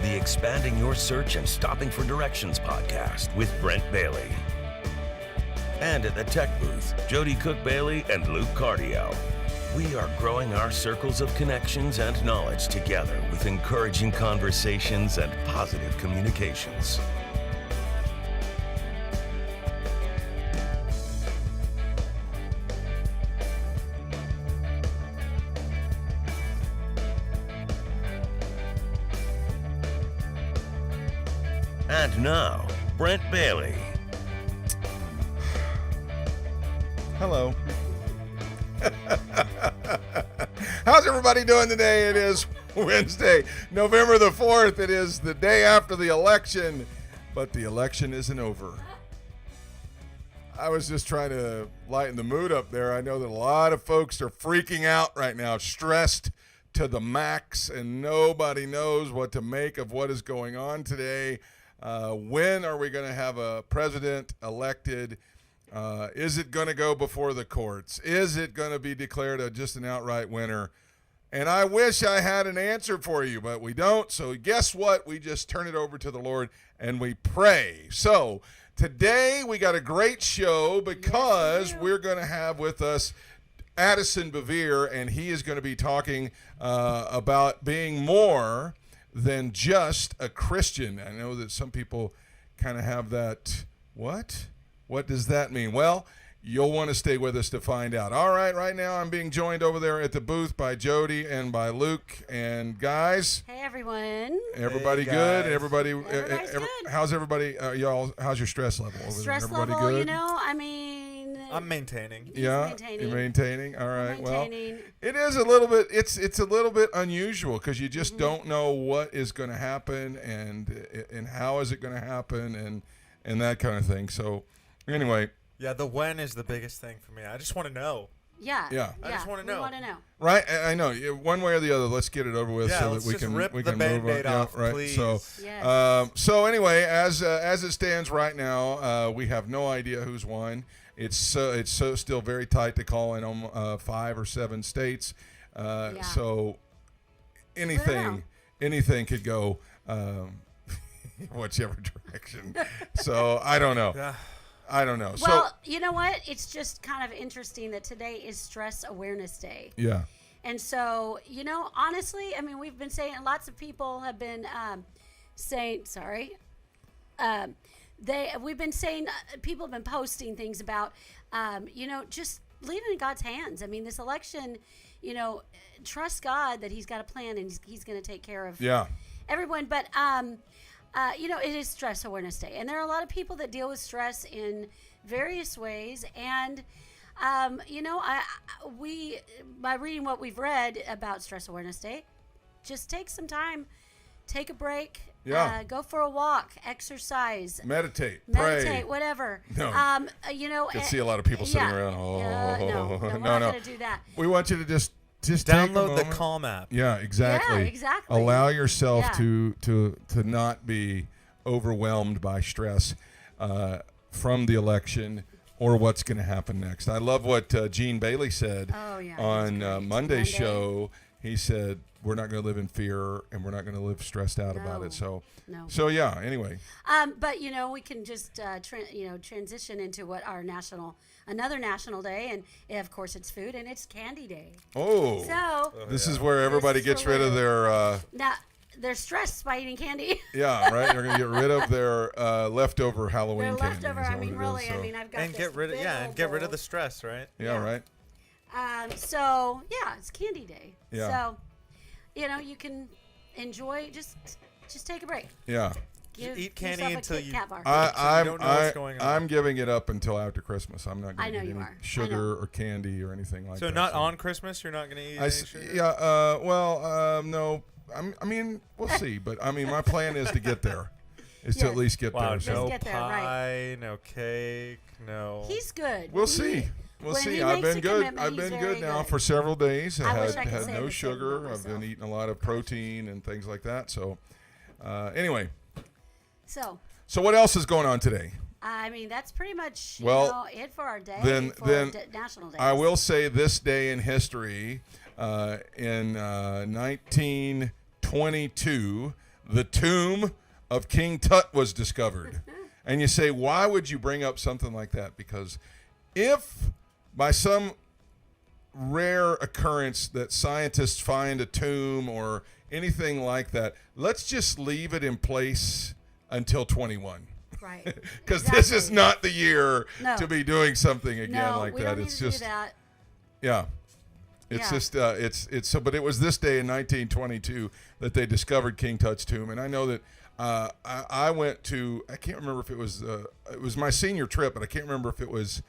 the Expanding Your Search and Stopping for Directions podcast with Brent Bailey. And at the tech booth, Jody Cook-Bailey and Luke Cardio. We are growing our circles of connections and knowledge together with encouraging conversations and positive communications. And now, Brent Bailey. Hello. How's everybody doing today? It is Wednesday, November the 4th. It is the day after the election, but the election isn't over. I was just trying to lighten the mood up there. I know that a lot of folks are freaking out right now, stressed to the max, and nobody knows what to make of what is going on today. When are we going to have a president elected? Is it going to go before the courts? Is it going to be declared just an outright winner? And I wish I had an answer for you, but we don't. So guess what? We just turn it over to the Lord and we pray. So today we got a great show because we're going to have with us Addison Bevere, and he is going to be talking about being more than just a Christian. I know that some people kind of have that, what? What does that mean? Well, you'll want to stay with us to find out. All right now I'm being joined over there at the booth by Jody and by Luke. And guys. Hey, everyone. Everybody hey, good? Everybody's good. How's everybody? Y'all? How's your stress level over stress there? Everybody level, good? I'm maintaining. You're maintaining. All right. Well, it is a little bit. It's a little bit unusual because you just don't know what is going to happen and how is it going to happen and that kind of thing. So, anyway. Yeah, the when is the biggest thing for me. I just want to know. Yeah. I just want to know. We want to know. Right. I know. One way or the other. Let's get it over with so that we can rip we the can Band-Aid move on. off, Yeah, right. please. So, yes. So anyway, as it stands right now, we have no idea who's won. It's still very tight to call in 5 or 7 states. So anything could go whichever direction. So I don't know. Yeah. I don't know. Well, you know what? It's just kind of interesting that today is Stress Awareness Day. Yeah. And so, honestly, I mean, we've been saying, lots of people have been saying, we've been saying, people have been posting things about, just leave it in God's hands. I mean, this election, trust God that he's got a plan and he's going to take care of everyone. But, it is Stress Awareness Day. And there are a lot of people that deal with stress in various ways. And, by reading what we've read about Stress Awareness Day, just take some time, take a break, go for a walk, exercise, meditate, pray, whatever. No. You can see a lot of people sitting around. No, we're not going to do that. We want you to just download the Calm app. Yeah, exactly. Yeah, exactly. Allow yourself to not be overwhelmed by stress from the election or what's going to happen next. I love what Gene Bailey said on Monday's show. He said, we're not going to live in fear and we're not going to live stressed out about it. So anyway. But, we can just, transition into what another national day. And, of course, it's food and it's candy day. Oh. So. This is where everybody gets rid of their. They're stressed by eating candy. Yeah, right. They're going to get rid of their leftover Halloween candy. Leftover. I mean, really. I mean, I've got get rid of the stress, right? Yeah, right. So it's candy day. Yeah. So, you can enjoy. Just take a break. Yeah. Eat candy until you don't know what's going on. I'm giving it up until after Christmas. I'm not going to eat any sugar or candy or anything like that. So not on Christmas. You're not going to eat any sugar. Yeah. No. I mean, we'll see. But I mean, my plan is to get there. To at least get there. No get there, pie, right. no cake, no. He's good. We'll see. We'll see. I've been good. I've been good now for several days. I had no sugar. I've been eating a lot of protein and things like that. So, anyway. So what else is going on today? I mean, that's pretty much it for our day. Then National Day. I will say this day in history, in 1922, the tomb of King Tut was discovered. And you say, why would you bring up something like that? Because if by some rare occurrence that scientists find a tomb or anything like that, let's just leave it in place until 21. Right. Because this is not the year to be doing something again like we that. Don't It's need to just, do that. yeah. It's just, it's so, but it was this day in 1922 that they discovered King Tut's tomb. And I know that I went to, I can't remember if it was my senior trip, but I can't remember if it was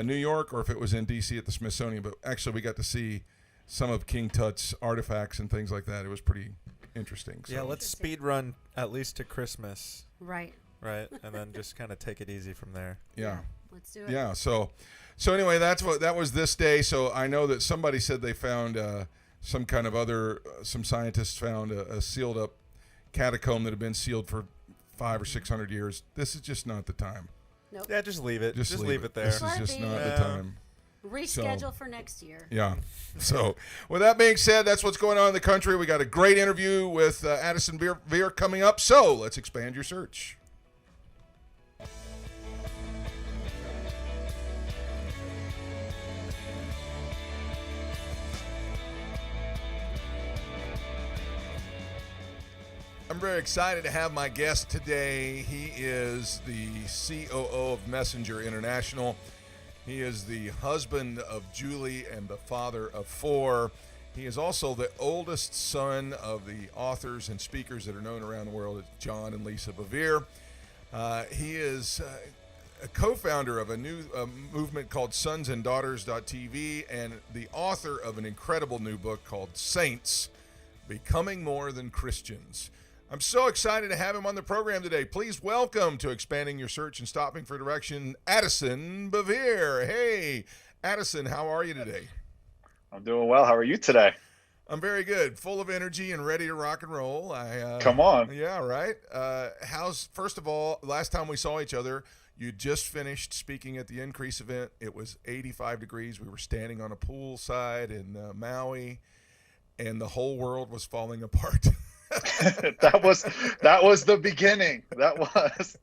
New York or if it was in D.C. at the Smithsonian. But actually, we got to see some of King Tut's artifacts and things like that. It was pretty interesting. So. Yeah, let's speed run at least to Christmas. Right. Right, and then just kind of take it easy from there. Yeah. Let's do it. Yeah. So anyway, that was this day. So I know that somebody said they found some kind of some scientists found a sealed up catacomb that had been sealed for 500 or 600 years. This is just not the time. Nope. Yeah, just leave it. Just leave it there. This is just not the time. Reschedule for next year. Yeah. So with that being said, that's what's going on in the country. We got a great interview with Addison Bevere coming up. So let's expand your search. I'm very excited to have my guest today. He is the COO of Messenger International. He is the husband of Julie and the father of 4. He is also the oldest son of the authors and speakers that are known around the world as John and Lisa Bevere. He is a co-founder of a new movement called sonsanddaughters.tv and the author of an incredible new book called Saints, Becoming More Than Christians. I'm so excited to have him on the program today. Please welcome to Expanding Your Search and Stopping for Direction, Addison Bevere. Hey, Addison, how are you today? I'm doing well. How are you today? I'm very good, full of energy and ready to rock and roll. Come on. Yeah, right. First of all, last time we saw each other, you just finished speaking at the Increase event. It was 85 degrees. We were standing on a poolside in Maui, and the whole world was falling apart. that was the beginning. That was.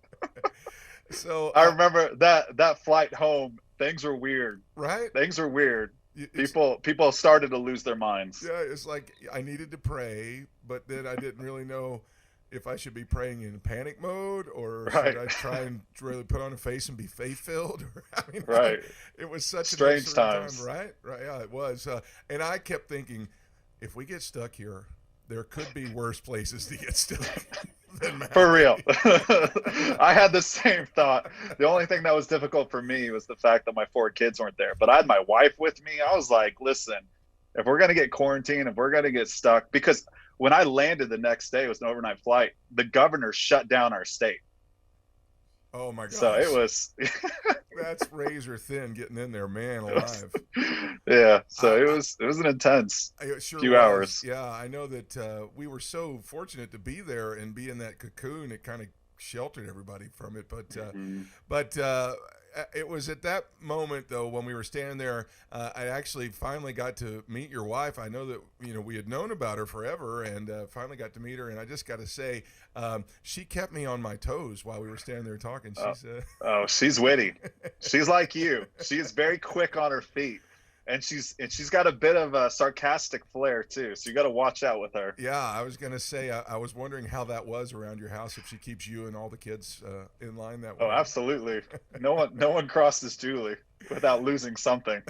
So I remember that flight home. Things were weird. Right? Things were weird. People started to lose their minds. Yeah, it's like I needed to pray, but then I didn't really know if I should be praying in panic mode or should I try and really put on a face and be faith-filled. Right. It was such strange times. time, right? Right. Yeah, it was. And I kept thinking, if we get stuck here, there could be worse places to get stuck than Maui. For real. I had the same thought. The only thing that was difficult for me was the fact that my 4 kids weren't there. But I had my wife with me. I was like, listen, if we're going to get quarantined, if we're going to get stuck, because when I landed the next day, it was an overnight flight, the governor shut down our state. Oh my gosh. So it was that's razor thin getting in there, man alive. Yeah. So it was an intense few hours. Yeah, I know that we were so fortunate to be there and be in that cocoon. It kind of sheltered everybody from it, but it was at that moment though when we were standing there, I actually finally got to meet your wife. I know that we had known about her forever, and finally got to meet her. And I just got to say, she kept me on my toes while we were standing there talking. She's witty. She's like you. She is very quick on her feet. And she's got a bit of a sarcastic flair too, so you got to watch out with her. Yeah, I was gonna say I was wondering how that was around your house, if she keeps you and all the kids in line that way. Oh, absolutely. No one crosses Julie without losing something.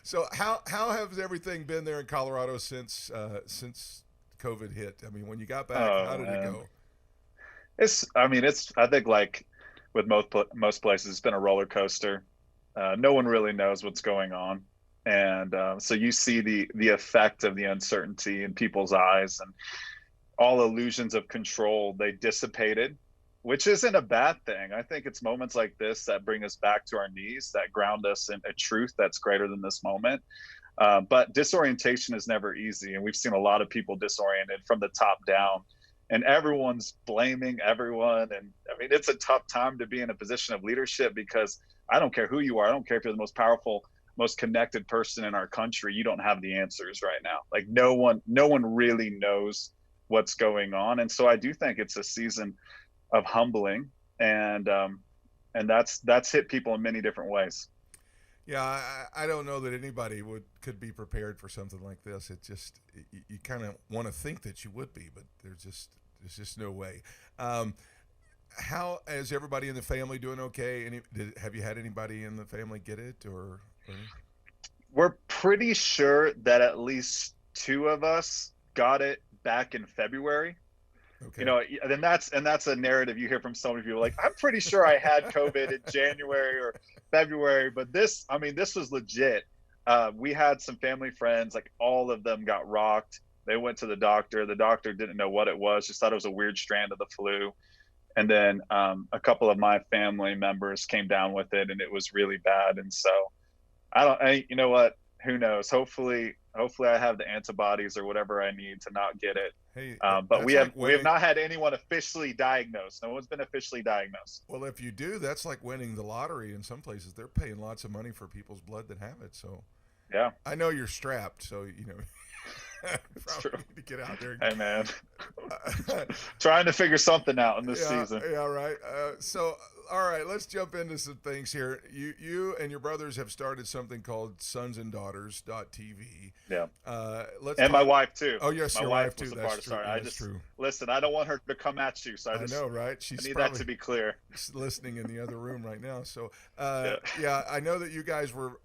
So how has everything been there in Colorado since COVID hit? I mean, when you got back, how did it go? I think like with most places, it's been a roller coaster. No one really knows what's going on. And so you see the effect of the uncertainty in people's eyes, and all illusions of control, they dissipated, which isn't a bad thing. I think it's moments like this that bring us back to our knees, that ground us in a truth that's greater than this moment. But disorientation is never easy. And we've seen a lot of people disoriented from the top down, and everyone's blaming everyone. And I mean, it's a tough time to be in a position of leadership, because I don't care who you are. I don't care if you're the most powerful, most connected person in our country. You don't have the answers right now. Like no one really knows what's going on. And so I do think it's a season of humbling, and that's hit people in many different ways. Yeah, I don't know that anybody could be prepared for something like this. It just, you kind of want to think that you would be, but there's just no way. How is everybody in the family doing? Okay, have you had anybody in the family get it, or? We're pretty sure that at least 2 of us got it back in February. Okay. You know, and that's a narrative you hear from so many people. Like, I'm pretty sure I had COVID in January or February, but this was legit. We had some family friends, like all of them got rocked. They went to the doctor. The doctor didn't know what it was, just thought it was a weird strand of the flu. And then a couple of my family members came down with it, and it was really bad. And so you know what? Who knows? Hopefully I have the antibodies or whatever I need to not get it. Hey, but we have not had anyone officially diagnosed. No one's been officially diagnosed. Well, if you do, that's like winning the lottery. In some places, they're paying lots of money for people's blood that have it. So, yeah, I know you're strapped, so you know. It's true. Need to get out there. Hey, man. Trying to figure something out in this season. Yeah, right. So, all right, let's jump into some things here. You and your brothers have started something called sonsanddaughters.tv. Yeah. And my wife, too. Oh, yes, your wife, too. That's true. That's true. Listen, I don't want her to come at you, so I know, right? I need that to be clear. Listening in the other room right now. So, yeah, I know that you guys were,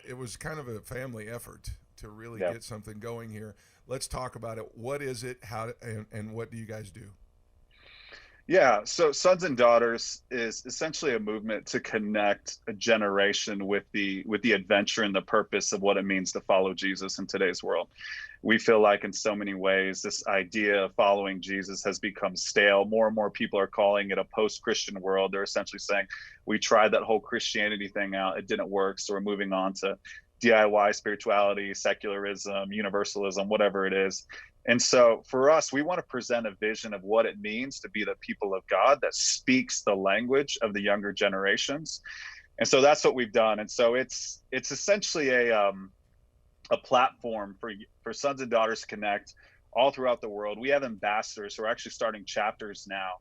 it was kind of a family effort to really get something going here. Let's talk about it. What is it? And what do you guys do? Yeah, so Sons and Daughters is essentially a movement to connect a generation with the adventure and the purpose of what it means to follow Jesus in today's world. We feel like in so many ways, this idea of following Jesus has become stale. More and more people are calling it a post-Christian world. They're essentially saying, we tried that whole Christianity thing out. It didn't work. So we're moving on to DIY spirituality, secularism, universalism, whatever it is. And so for us, we want to present a vision of what it means to be the people of God that speaks the language of the younger generations. And so that's what we've done. And so it's essentially a platform for Sons and Daughters Connect all throughout the world. We have ambassadors who are actually starting chapters now,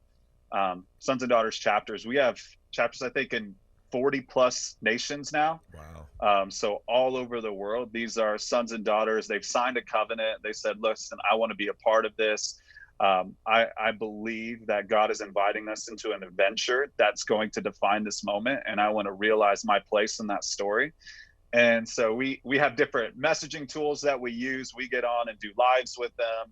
Sons and Daughters chapters. We have chapters, I think, in 40 plus nations now. Wow. So all over the world, these are sons and daughters. They've signed a covenant. They said, listen, I want to be a part of this. I believe that God is inviting us into an adventure that's going to define this moment. And I want to realize my place in that story. And so we have different messaging tools that we use. We get on and do lives with them.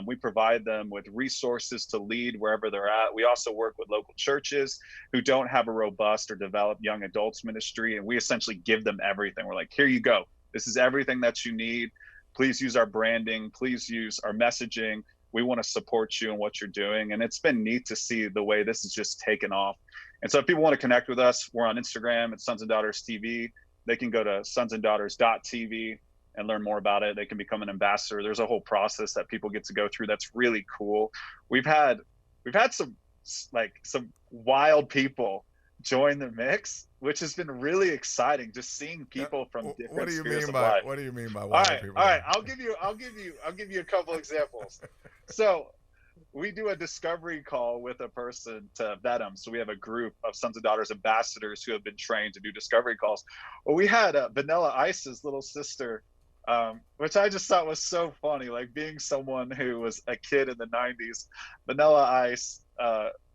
We provide them with resources to lead wherever they're at. We also work with local churches who don't have a robust or developed young adults ministry, and we essentially give them everything. We're like, here you go. This is everything that you need. Please use our branding. Please use our messaging. We want to support you in what you're doing. And it's been neat to see the way this has just taken off. And so if people want to connect with us, we're on Instagram at Sons and Daughters TV. They can go to sonsanddaughters.tv and learn more about it. They can become an ambassador. There's a whole process that people get to go through that's really cool. We've had some wild people join the mix, which has been really exciting, just seeing people from different spheres of life. What do you mean by wild people? All right, I'll give you a couple examples. So we do a discovery call with a person to vet them. So we have a group of Sons and Daughters ambassadors who have been trained to do discovery calls. Well, we had Vanilla Ice's little sister, which I just thought was so funny, like being someone who was a kid in the 90s. Vanilla Ice,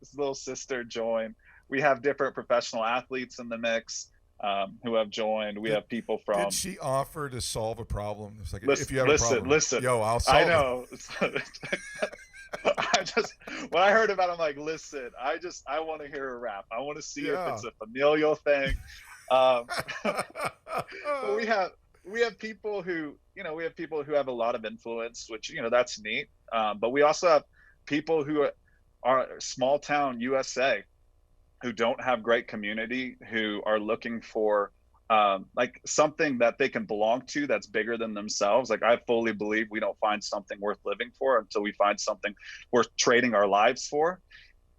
his little sister joined. We have different professional athletes in the mix who have joined. We have people from... Did she offer to solve a problem? It's like, listen, if you have a problem, listen. Yo, I'll solve it. I know. When I heard about it, I'm like, listen, I want to hear her rap. I want to see if it's a familial thing. But we have people who, have a lot of influence, which, that's neat. But we also have people who are small town USA who don't have great community, who are looking for something that they can belong to that's bigger than themselves. Like, I fully believe we don't find something worth living for until we find something worth trading our lives for.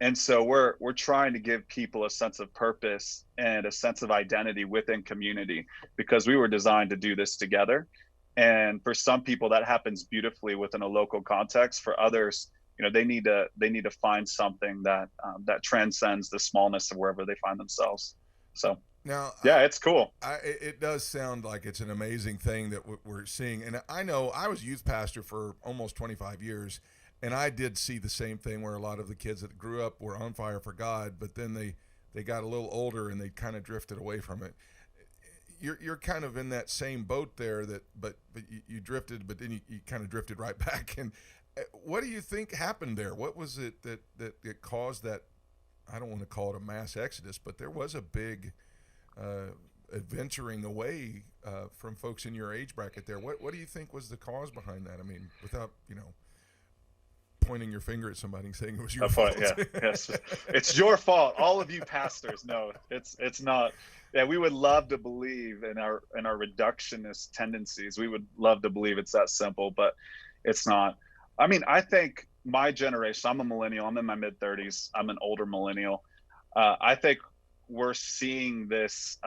And so we're trying to give people a sense of purpose and a sense of identity within community, because we were designed to do this together. And for some people that happens beautifully within a local context. For others, they need to find something that that transcends the smallness of wherever they find themselves. So now, yeah, it's cool. It does sound like it's an amazing thing that we're seeing. And I know I was youth pastor for almost 25 years, and I did see the same thing where a lot of the kids that grew up were on fire for God, but then they got a little older and they kind of drifted away from it. You're kind of in that same boat there, but you drifted, but then you kind of drifted right back. And what do you think happened there? What was it that caused that? I don't want to call it a mass exodus, but there was a big adventuring away from folks in your age bracket there. What do you think was the cause behind that? I mean, without pointing your finger at somebody and saying it was your fault. Yeah, yes, it's your fault. All of you pastors. No, it's not. Yeah, we would love to believe in our reductionist tendencies. We would love to believe it's that simple, but it's not. I mean, I think my generation, I'm a millennial, I'm in my mid-30s, I'm an older millennial. I think we're seeing this.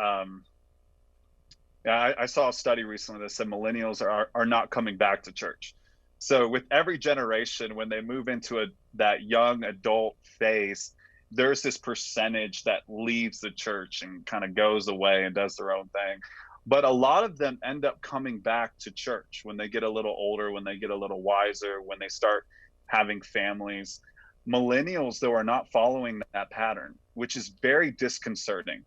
I saw a study recently that said millennials are not coming back to church. So with every generation, when they move into that young adult phase, there's this percentage that leaves the church and kind of goes away and does their own thing. But a lot of them end up coming back to church when they get a little older, when they get a little wiser, when they start having families. Millennials, though, are not following that pattern, which is very disconcerting.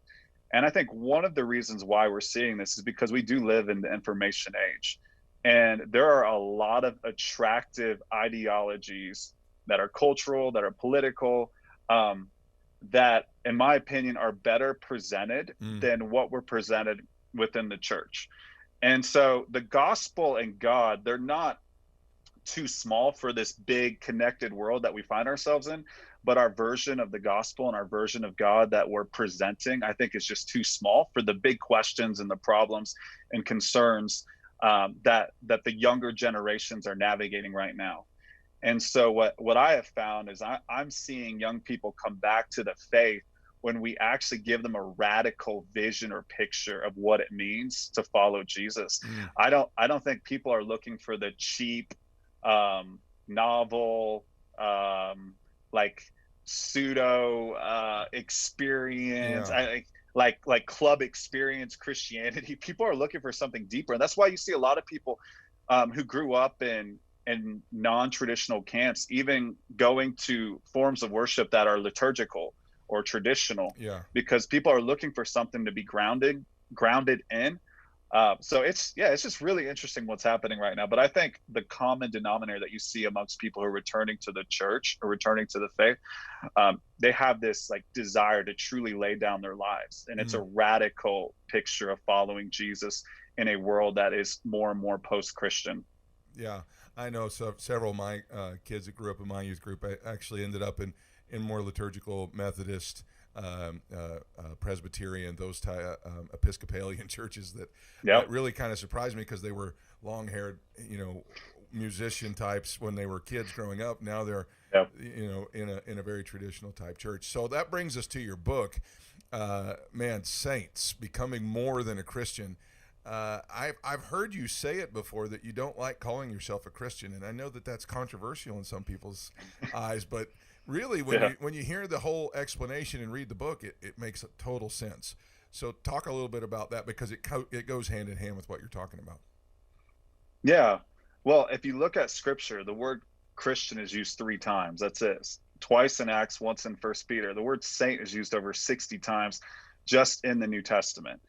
And I think one of the reasons why we're seeing this is because we do live in the information age. And there are a lot of attractive ideologies that are cultural, that are political, that, in my opinion, are better presented than what were presented within the church. And so the gospel and God, they're not too small for this big connected world that we find ourselves in, but our version of the gospel and our version of God that we're presenting, I think, is just too small for the big questions and the problems and concerns that the younger generations are navigating right now. And so what I have found is I'm seeing young people come back to the faith when we actually give them a radical vision or picture of what it means to follow Jesus. I don't think people are looking for the cheap novel like pseudo experience. Like club experience Christianity. People are looking for something deeper, and that's why you see a lot of people who grew up in non-traditional camps even going to forms of worship that are liturgical or traditional, because people are looking for something to be grounded in. So it's just really interesting what's happening right now. But I think the common denominator that you see amongst people who are returning to the church or returning to the faith, they have this like desire to truly lay down their lives. And it's a radical picture of following Jesus in a world that is more and more post-Christian. Yeah, I know. So several of my kids that grew up in my youth group, I actually ended up in more liturgical Methodist, Presbyterian, those Episcopalian churches that really kind of surprised me, because they were long-haired, musician types when they were kids growing up. Now they're, in a very traditional type church. So that brings us to your book, Saints, Becoming More Than a Christian. I've heard you say it before that you don't like calling yourself a Christian, and I know that that's controversial in some people's eyes, but really, when you hear the whole explanation and read the book, it makes total sense. So talk a little bit about that, because it goes hand in hand with what you're talking about. Yeah. Well, if you look at Scripture, the word Christian is used 3 times. That's it. Twice in Acts, once in 1 Peter. The word saint is used over 60 times just in the New Testament.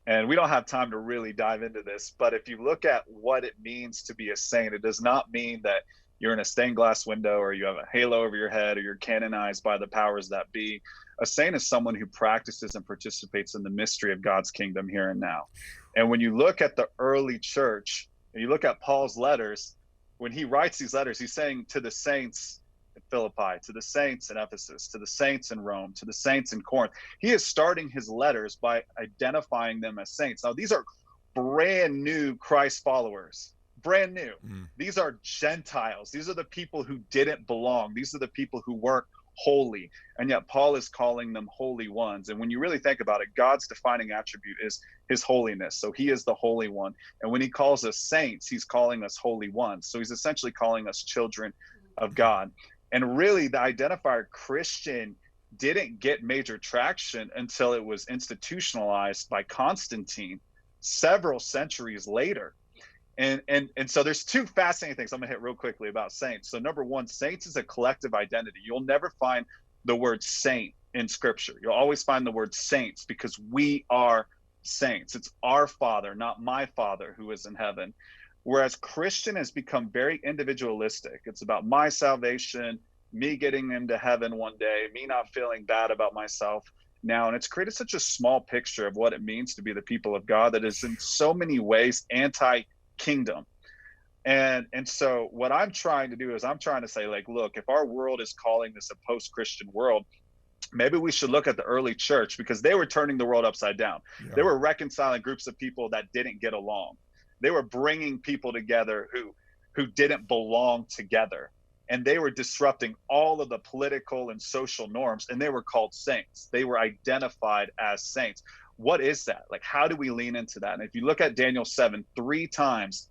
And we don't have time to really dive into this, but if you look at what it means to be a saint, it does not mean that you're in a stained glass window or you have a halo over your head or you're canonized by the powers that be. A saint is someone who practices and participates in the mystery of God's kingdom here and now. And when you look at the early church and you look at Paul's letters, when he writes these letters, he's saying to the saints in Philippi, to the saints in Ephesus, to the saints in Rome, to the saints in Corinth. He is starting his letters by identifying them as saints. Now, these are brand new Christ followers. Brand new. These are Gentiles. These are the people who didn't belong. These are the people who weren't holy. And yet Paul is calling them holy ones. And when you really think about it, God's defining attribute is his holiness. So he is the holy one. And when he calls us saints, he's calling us holy ones. So he's essentially calling us children of God. And really, the identifier Christian didn't get major traction until it was institutionalized by Constantine several centuries later. And so there's two fascinating things I'm gonna hit real quickly about saints. So number one, saints is a collective identity. You'll never find the word saint in scripture. You'll always find the word saints because we are saints. It's our Father, not my Father who is in heaven. Whereas Christian has become very individualistic. It's about my salvation, me getting into heaven one day, me not feeling bad about myself now. And it's created such a small picture of what it means to be the people of God that is in so many ways anti-kingdom. And so what I'm trying to do is I'm trying to say, like, look, if our world is calling this a post-Christian world, maybe we should look at the early church, because they were turning the world upside down. Yeah. They were reconciling groups of people that didn't get along. They were bringing people together who didn't belong together. And they were disrupting all of the political and social norms, and they were called saints. They were identified as saints. What is that? Like, how do we lean into that? And if you look at Daniel 7, 3 times,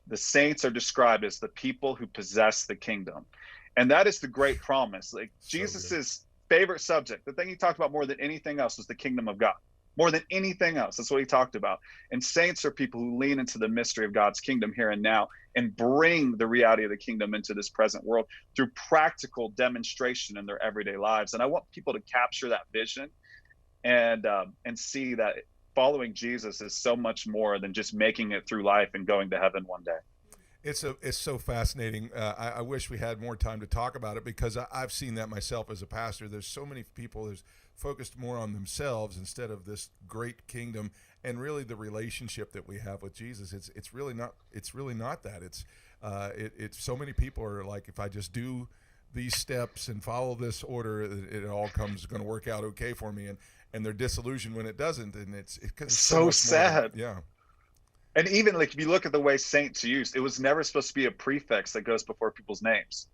the saints are described as the people who possess the kingdom. And that is the great promise. Like, so Jesus's favorite subject, the thing he talked about more than anything else, was the kingdom of God. More than anything else, that's what he talked about. And saints are people who lean into the mystery of God's kingdom here and now and bring the reality of the kingdom into this present world through practical demonstration in their everyday lives. And I want people to capture that vision and see that following Jesus is so much more than just making it through life and going to heaven one day. It's so fascinating. I wish we had more time to talk about it, because I've seen that myself as a pastor. There's so many people who's focused more on themselves instead of this great kingdom and really the relationship that we have with Jesus. It's really not that. It's so many people are like, if I just do these steps and follow this order, it all going to work out okay for me, and they're disillusioned when it doesn't, and it's so sad. Yeah. And even like, if you look at the way saints used, it was never supposed to be a prefix that goes before people's names.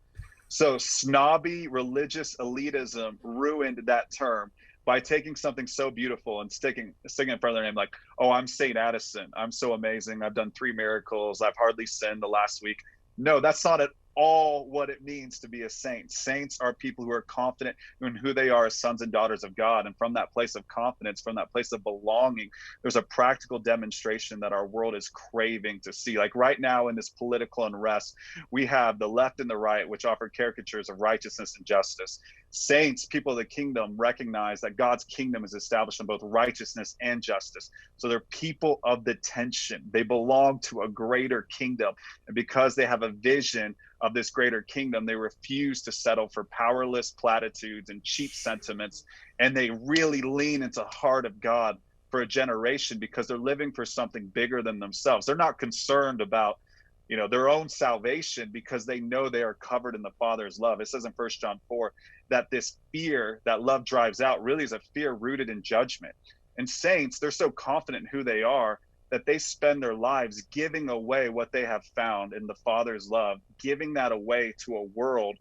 So snobby religious elitism ruined that term by taking something so beautiful and sticking in front of their name, like, oh, I'm Saint Addison. I'm so amazing. I've done 3 miracles. I've hardly sinned the last week. No, that's not at all what it means to be a saint. Saints are people who are confident in who they are as sons and daughters of God. And from that place of confidence, from that place of belonging, there's a practical demonstration that our world is craving to see. Like right now in this political unrest, we have the left and the right, which offer caricatures of righteousness and justice. Saints, people of the kingdom, recognize that God's kingdom is established in both righteousness and justice. So they're people of the tension. They belong to a greater kingdom. And because they have a vision of this greater kingdom, they refuse to settle for powerless platitudes and cheap sentiments. And they really lean into the heart of God for a generation, because they're living for something bigger than themselves. They're not concerned about their own salvation, because they know they are covered in the Father's love. It says in 1 John 4 that this fear that love drives out really is a fear rooted in judgment. And saints, they're so confident in who they are that they spend their lives giving away what they have found in the Father's love, giving that away to a world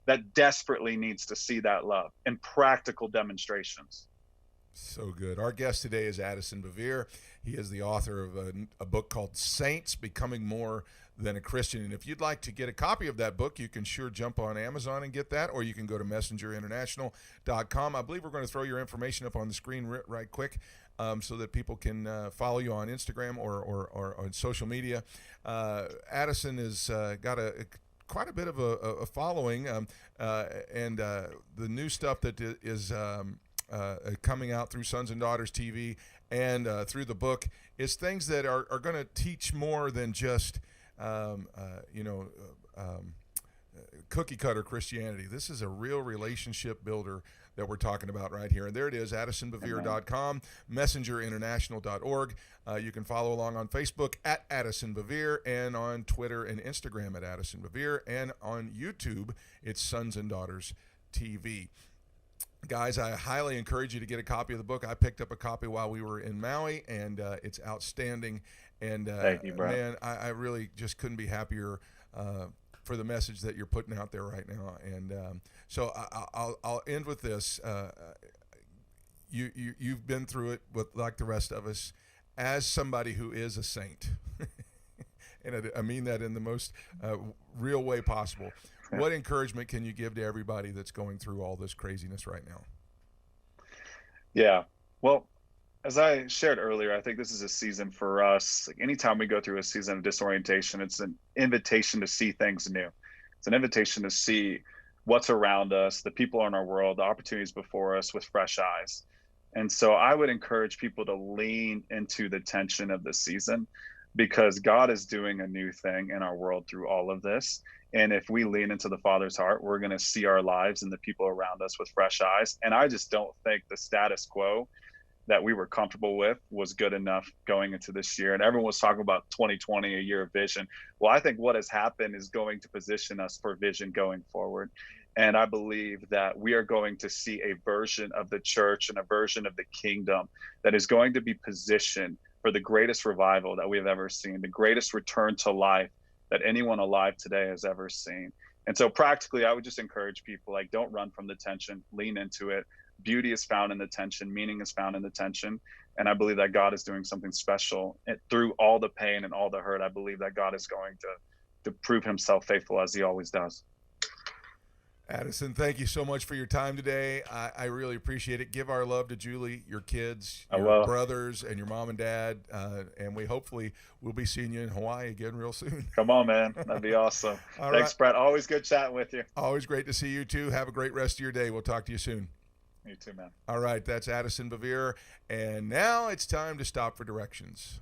that desperately needs to see that love in practical demonstrations. So good. Our guest today is Addison Bevere. He is the author of a book called Saints, Becoming More Than a Christian. And if you'd like to get a copy of that book, you can sure jump on Amazon and get that, or you can go to messengerinternational.com. I believe we're going to throw your information up on the screen right quick, so that people can follow you on Instagram or on social media. Addison has got quite a bit of a following, and the new stuff that is coming out through Sons and Daughters TV and through the book is things that are going to teach more than just cookie cutter Christianity. This is a real relationship builder that we're talking about right here. And there it is, addisonbevere.com, messengerinternational.org. You can follow along on Facebook at Addison Bevere, and on Twitter and Instagram at Addison Bevere, and on YouTube, it's Sons and Daughters TV. Guys, I highly encourage you to get a copy of the book. I picked up a copy while we were in Maui, and it's outstanding. And thank you, bro. Man, I really just couldn't be happier for the message that you're putting out there right now. And so I'll end with this. You've been through it like the rest of us, as somebody who is a saint. And I mean that in the most real way possible. What encouragement can you give to everybody that's going through all this craziness right now? Yeah. Well, as I shared earlier, I think this is a season for us. Like, anytime we go through a season of disorientation, it's an invitation to see things new. It's an invitation to see what's around us, the people in our world, the opportunities before us with fresh eyes. And so I would encourage people to lean into the tension of the season, because God is doing a new thing in our world through all of this. And if we lean into the Father's heart, we're going to see our lives and the people around us with fresh eyes. And I just don't think the status quo that we were comfortable with was good enough going into this year. And everyone was talking about 2020, a year of vision. Well, I think what has happened is going to position us for vision going forward. And I believe that we are going to see a version of the church and a version of the kingdom that is going to be positioned for the greatest revival that we have ever seen, the greatest return to life that anyone alive today has ever seen. And so practically, I would just encourage people, like, don't run from the tension, lean into it. Beauty is found in the tension, meaning is found in the tension. And I believe that God is doing something special through all the pain and all the hurt. I believe that God is going to prove himself faithful, as he always does. Addison, thank you so much for your time today. I really appreciate it. Give our love to Julie, your kids, your brothers, and your mom and dad. And we hopefully will be seeing you in Hawaii again real soon. Come on, man. That'd be awesome. Thanks, right. Brett. Always good chatting with you. Always great to see you, too. Have a great rest of your day. We'll talk to you soon. You too, man. All right. That's Addison Bevere. And now it's time to stop for directions.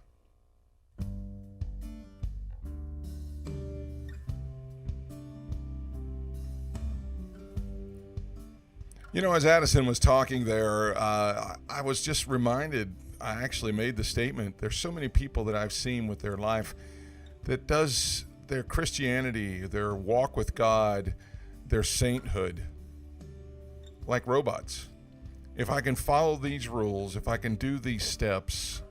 You know, as Addison was talking there, I was just reminded, I actually made the statement, there's so many people that I've seen with their life that does their Christianity, their walk with God, their sainthood, like robots. If I can follow these rules, if I can do these steps,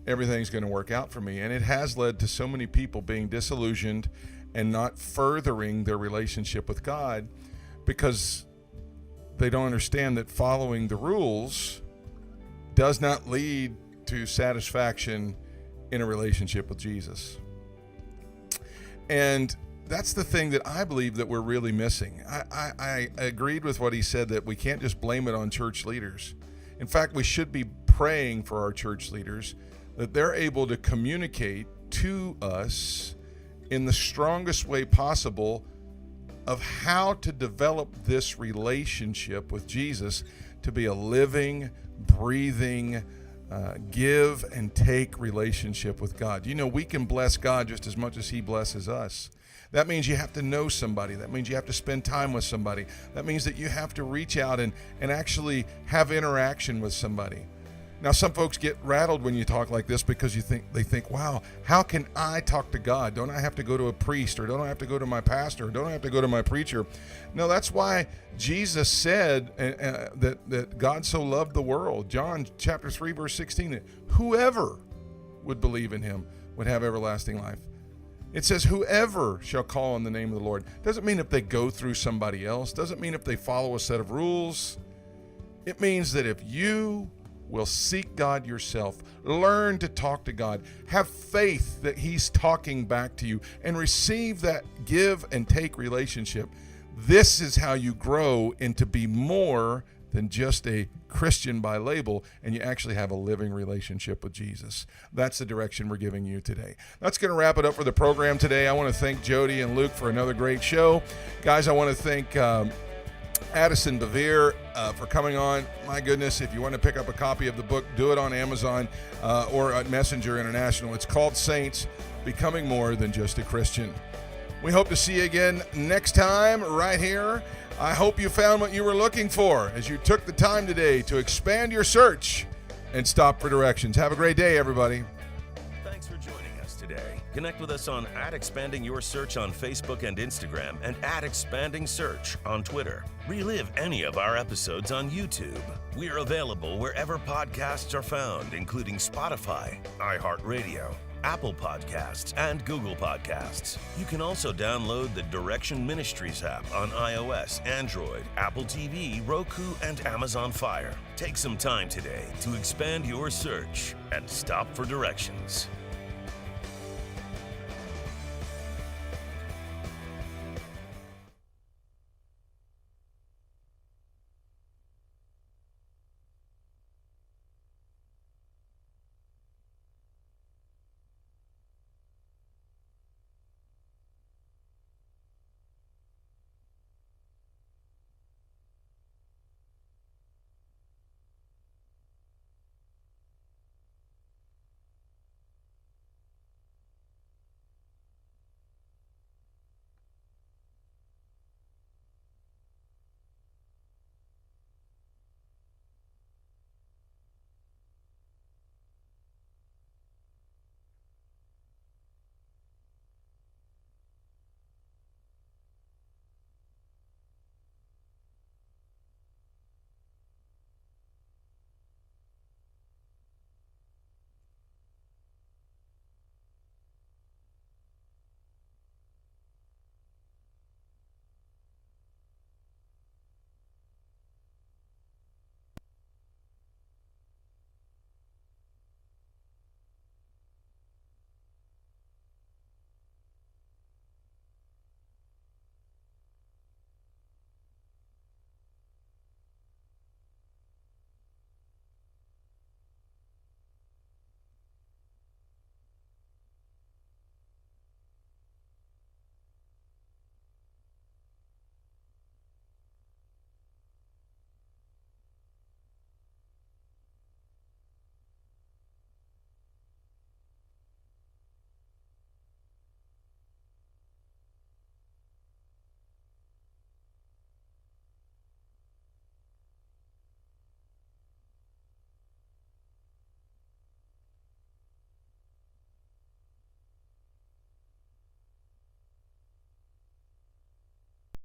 everything's going to work out for me. And it has led to so many people being disillusioned and not furthering their relationship with God, because they don't understand that following the rules does not lead to satisfaction in a relationship with Jesus. And that's the thing that I believe that we're really missing. I agreed with what he said, that we can't just blame it on church leaders. In fact, we should be praying for our church leaders that they're able to communicate to us in the strongest way possible of how to develop this relationship with Jesus to be a living, breathing, give and take relationship with God. You know, we can bless God just as much as he blesses us. That means you have to know somebody. That means you have to spend time with somebody. That means that you have to reach out and actually have interaction with somebody. Now, some folks get rattled when you talk like this, because they think, wow, how can I talk to God? Don't I have to go to a priest, or don't I have to go to my pastor, or don't I have to go to my preacher? No, that's why Jesus said that God so loved the world. John chapter 3, verse 16, that whoever would believe in him would have everlasting life. It says whoever shall call on the name of the Lord. Doesn't mean if they go through somebody else. Doesn't mean if they follow a set of rules. It means that if you will seek God yourself, learn to talk to God, have faith that he's talking back to you, and receive that give and take relationship, this is how you grow into be more than just a Christian by label, and you actually have a living relationship with Jesus. That's the direction we're giving you today. That's going to wrap it up for the program today. I want to thank Jody and Luke for another great show. Guys, I want to thank Addison Bevere for coming on. My goodness, if you want to pick up a copy of the book, do it on Amazon or at Messenger International. It's called Saints, Becoming More Than Just a Christian. We hope to see you again next time right here. I hope you found what you were looking for as you took the time today to expand your search and stop for directions. Have a great day, everybody. Thanks for joining us today. Connect with us on @Expanding Your Search on Facebook and Instagram, and @Expanding Search on Twitter. Relive any of our episodes on YouTube. We are available wherever podcasts are found, including Spotify, iHeartRadio, Apple Podcasts, and Google Podcasts. You can also download the Direction Ministries app on iOS, Android, Apple TV, Roku, and Amazon Fire. Take some time today to expand your search and stop for directions.